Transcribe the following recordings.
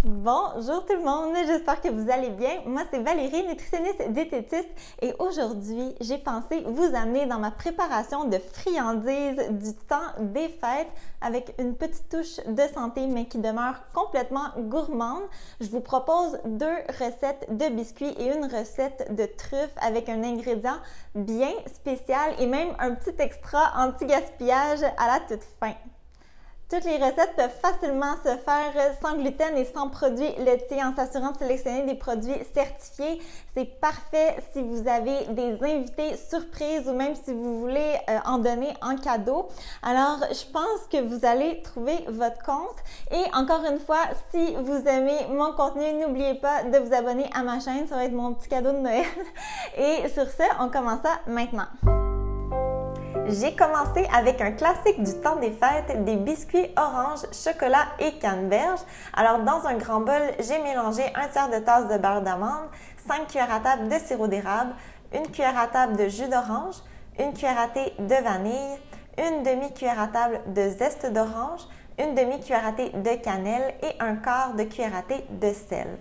Bonjour tout le monde, j'espère que vous allez bien. Moi c'est Valérie, nutritionniste diététiste et aujourd'hui j'ai pensé vous amener dans ma préparation de friandises du temps des fêtes avec une petite touche de santé mais qui demeure complètement gourmande. Je vous propose 2 recettes de biscuits et une recette de truffes avec un ingrédient bien spécial et même un petit extra anti-gaspillage à la toute fin. Toutes les recettes peuvent facilement se faire sans gluten et sans produits laitiers en s'assurant de sélectionner des produits certifiés. C'est parfait si vous avez des invités surprises ou même si vous voulez en donner en cadeau. Alors, je pense que vous allez trouver votre compte. Et encore une fois, si vous aimez mon contenu, n'oubliez pas de vous abonner à ma chaîne. Ça va être mon petit cadeau de Noël. Et sur ce, on commence ça maintenant. J'ai commencé avec un classique du temps des fêtes, des biscuits orange, chocolat et canneberge. Alors dans un grand bol, j'ai mélangé 1/3 de tasse de beurre d'amande, 5 cuillères à table de sirop d'érable, 1 cuillère à table de jus d'orange, 1 cuillère à thé de vanille, 1 demi-cuillère à table de zeste d'orange, 1 demi-cuillère à thé de cannelle et 1/4 de cuillère à thé de sel.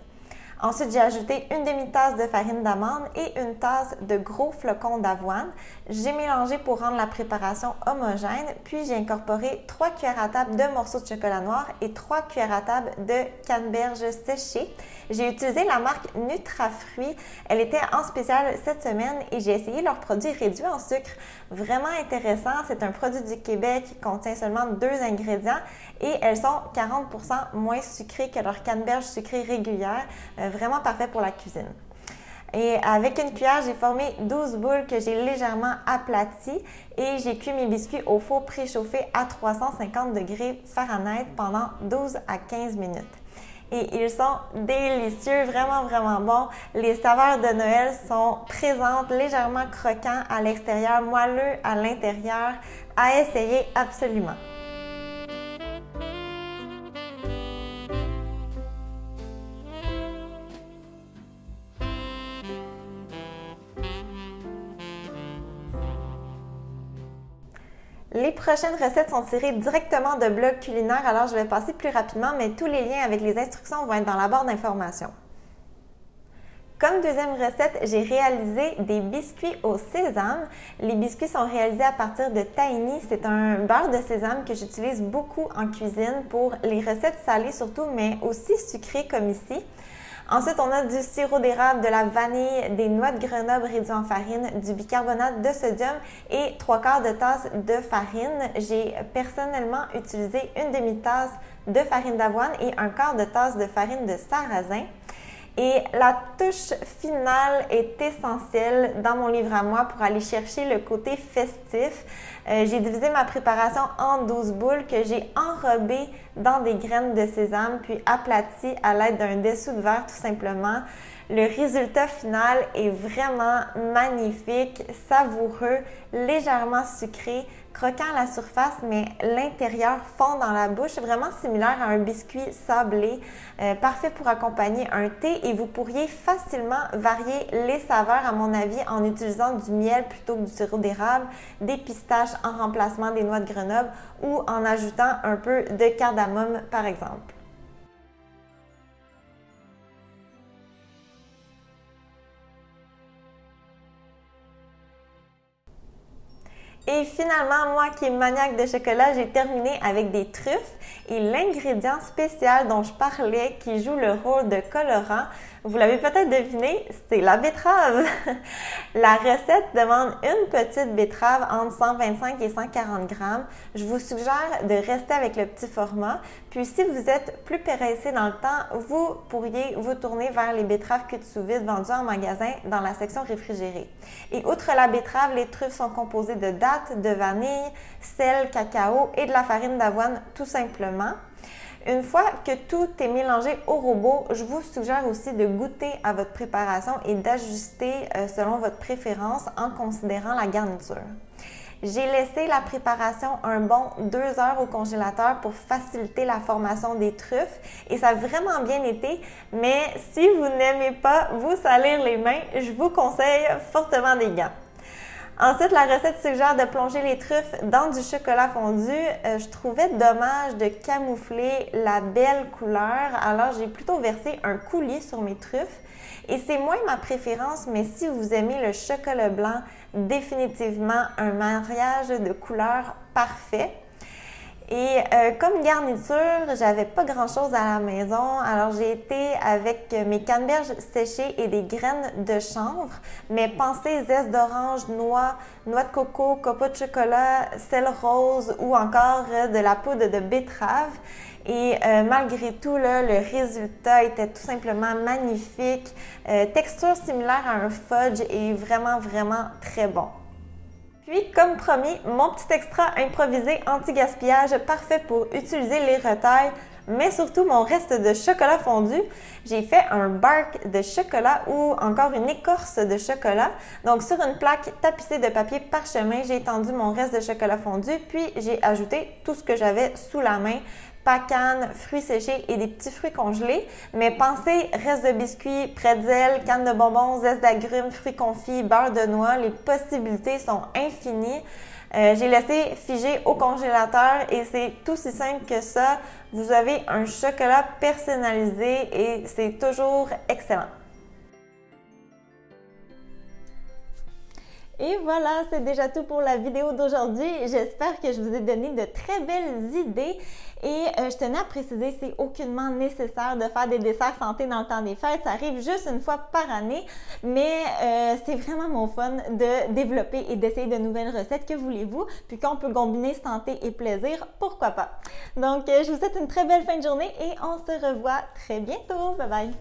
Ensuite, j'ai ajouté 1 demi-tasse de farine d'amande et 1 tasse de gros flocons d'avoine. J'ai mélangé pour rendre la préparation homogène, puis j'ai incorporé 3 cuillères à table de morceaux de chocolat noir et 3 cuillères à table de canneberge séchée. J'ai utilisé la marque NutraFruits. Elle était en spécial cette semaine et j'ai essayé leurs produits réduits en sucre. Vraiment intéressant, c'est un produit du Québec qui contient seulement 2 ingrédients et elles sont 40% moins sucrées que leur canneberge sucrée régulière. Vraiment parfait pour la cuisine. Et avec une cuillère, j'ai formé 12 boules que j'ai légèrement aplaties et j'ai cuit mes biscuits au four préchauffé à 350 degrés Fahrenheit pendant 12 à 15 minutes. Et ils sont délicieux, vraiment bons. Les saveurs de Noël sont présentes, légèrement croquants à l'extérieur, moelleux à l'intérieur. À essayer absolument. Les prochaines recettes sont tirées directement de blogs culinaires, alors je vais passer plus rapidement, mais tous les liens avec les instructions vont être dans la barre d'informations. Comme deuxième recette, j'ai réalisé des biscuits au sésame. Les biscuits sont réalisés à partir de tahini. C'est un beurre de sésame que j'utilise beaucoup en cuisine pour les recettes salées surtout, mais aussi sucrées comme ici. Ensuite, on a du sirop d'érable, de la vanille, des noix de Grenoble réduites en farine, du bicarbonate de sodium et 3/4 de tasse de farine. J'ai personnellement utilisé 1 demi-tasse de farine d'avoine et 1/4 de tasse de farine de sarrasin. Et la touche finale est essentielle dans mon livre à moi pour aller chercher le côté festif. J'ai divisé ma préparation en 12 boules que j'ai enrobées dans des graines de sésame puis aplaties à l'aide d'un dessous de verre tout simplement. Le résultat final est vraiment magnifique, savoureux, légèrement sucré, croquant à la surface, mais l'intérieur fond dans la bouche, vraiment similaire à un biscuit sablé, parfait pour accompagner un thé et vous pourriez facilement varier les saveurs à mon avis en utilisant du miel plutôt que du sirop d'érable, des pistaches en remplacement des noix de Grenoble ou en ajoutant un peu de cardamome par exemple. Et finalement, moi qui est maniaque de chocolat, j'ai terminé avec des truffes et l'ingrédient spécial dont je parlais qui joue le rôle de colorant, vous l'avez peut-être deviné, c'est la betterave. La recette demande une petite betterave entre 125 et 140 grammes. Je vous suggère de rester avec le petit format. Puis si vous êtes plus pressé dans le temps, vous pourriez vous tourner vers les betteraves cuites sous vide vendues en magasin dans la section réfrigérée. Et outre la betterave, les truffes sont composées de dattes, de vanille, sel, cacao et de la farine d'avoine tout simplement. Une fois que tout est mélangé au robot, je vous suggère aussi de goûter à votre préparation et d'ajuster selon votre préférence en considérant la garniture. J'ai laissé la préparation un bon 2 heures au congélateur pour faciliter la formation des truffes et ça a vraiment bien été, mais si vous n'aimez pas vous salir les mains, je vous conseille fortement des gants. Ensuite, la recette suggère de plonger les truffes dans du chocolat fondu. Je trouvais dommage de camoufler la belle couleur, alors j'ai plutôt versé un coulis sur mes truffes. Et c'est moins ma préférence, mais si vous aimez le chocolat blanc, définitivement un mariage de couleurs parfait. Et comme garniture, j'avais pas grand chose à la maison, alors j'ai été avec mes canneberges séchées et des graines de chanvre, mais pensez zeste d'orange, noix de coco, copeaux de chocolat, sel rose ou encore de la poudre de betterave. Et malgré tout, là, le résultat était tout simplement magnifique. Texture similaire à un fudge et vraiment, vraiment très bon. Puis, comme promis, mon petit extra improvisé anti-gaspillage parfait pour utiliser les retailles, mais surtout mon reste de chocolat fondu. J'ai fait un bark de chocolat ou encore une écorce de chocolat. Donc, sur une plaque tapissée de papier parchemin, j'ai étendu mon reste de chocolat fondu, puis j'ai ajouté tout ce que j'avais sous la main. Cannes, fruits séchés et des petits fruits congelés. Mais pensez reste de biscuits, pretzel, canne de bonbons, zeste d'agrumes, fruits confits, beurre de noix. Les possibilités sont infinies. J'ai laissé figer au congélateur et c'est tout si simple que ça. Vous avez un chocolat personnalisé et c'est toujours excellent. Et voilà, c'est déjà tout pour la vidéo d'aujourd'hui. J'espère que je vous ai donné de très belles idées et je tenais à préciser, c'est aucunement nécessaire de faire des desserts santé dans le temps des fêtes. Ça arrive juste une fois par année, mais c'est vraiment mon fun de développer et d'essayer de nouvelles recettes. Que voulez-vous? Puis quand on peut combiner santé et plaisir, pourquoi pas? Donc, je vous souhaite une très belle fin de journée et on se revoit très bientôt. Bye bye!